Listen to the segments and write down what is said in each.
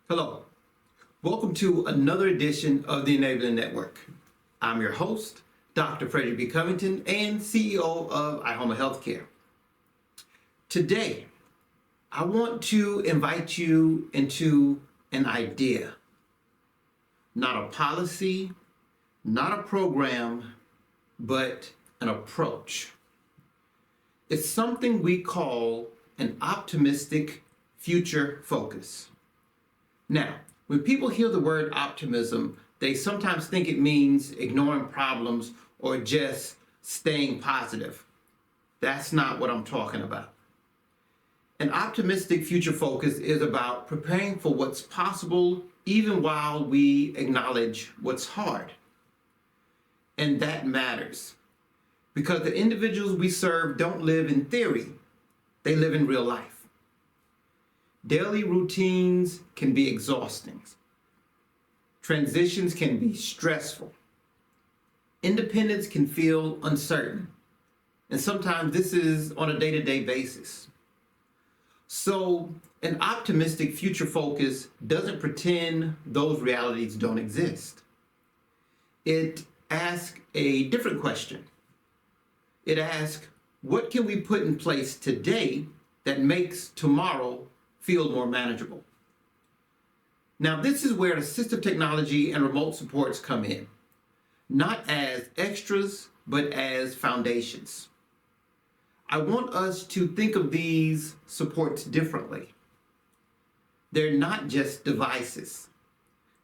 Hello, welcome to another edition of the Enabling Network. I'm your host, Dr. Frederick B. Covington, and CEO of Ihoma Healthcare. Today, I want to invite you into an idea, not a policy, not a program, but an approach. It's something we call an optimistic future focus. Now, when people hear the word optimism, they sometimes think it means ignoring problems or just staying positive. That's not what I'm talking about. An optimistic future focus is about preparing for what's possible even while we acknowledge what's hard. And that matters because the individuals we serve don't live in theory, they live in real life. Daily routines can be exhausting. Transitions can be stressful. Independence can feel uncertain. And sometimes this is on a day-to-day basis. So an optimistic future focus doesn't pretend those realities don't exist. It asks a different question. It asks, what can we put in place today that makes tomorrow feel more manageable? Now, this is where assistive technology and remote supports come in, not as extras, but as foundations. I want us to think of these supports differently. They're not just devices.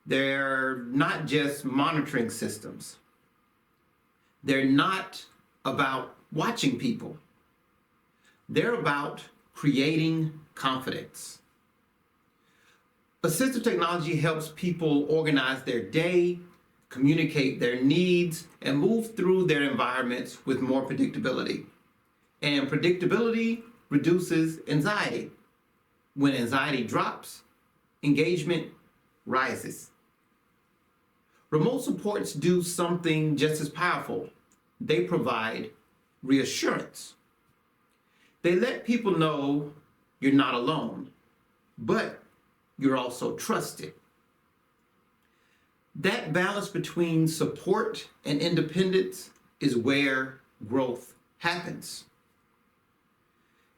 They're not just monitoring systems. They're not about watching people. They're about creating confidence. Assistive technology helps people organize their day, communicate their needs, and move through their environments with more predictability. And predictability reduces anxiety. When anxiety drops, engagement rises. Remote supports do something just as powerful. They provide reassurance. They let people know you're not alone, but you're also trusted. That balance between support and independence is where growth happens.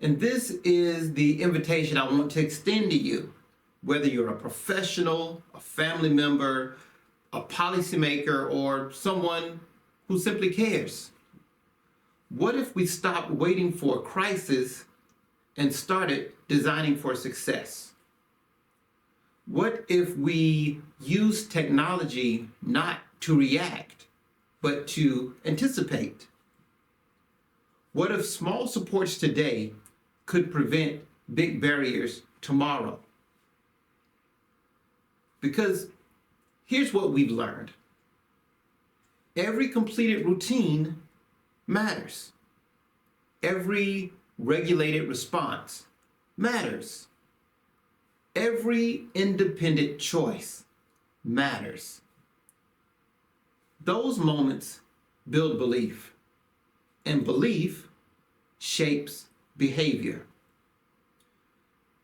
And this is the invitation I want to extend to you, whether you're a professional, a family member, a policymaker, or someone who simply cares. What if we stopped waiting for a crisis and started designing for success? What if we use technology not to react, but to anticipate? What if small supports today could prevent big barriers tomorrow? Because here's what we've learned. Every completed routine matters. Every regulated response matters. Every independent choice matters. Those moments build belief, and belief shapes behavior.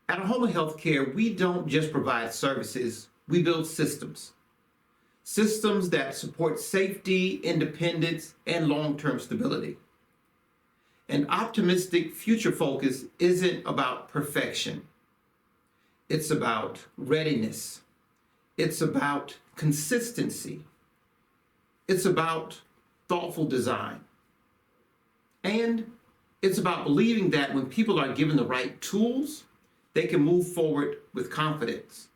At Ihoma Healthcare, we don't just provide services, we build systems. Systems that support safety, independence, and long-term stability. An optimistic future focus isn't about perfection. It's about readiness. It's about consistency. It's about thoughtful design. And it's about believing that when people are given the right tools, they can move forward with confidence.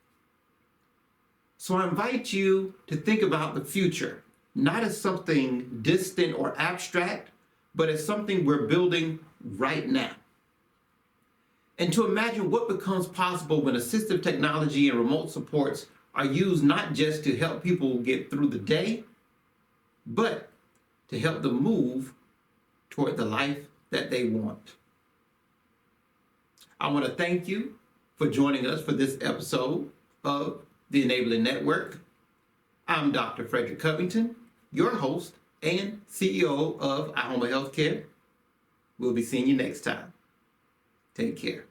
So I invite you to think about the future, not as something distant or abstract, but as something we're building right now. And to imagine what becomes possible when assistive technology and remote supports are used not just to help people get through the day, but to help them move toward the life that they want. I want to thank you for joining us for this episode of the Enabling Network. I'm Dr. Frederick Covington, your host and CEO of Ihoma Healthcare. We'll be seeing you next time. Take care.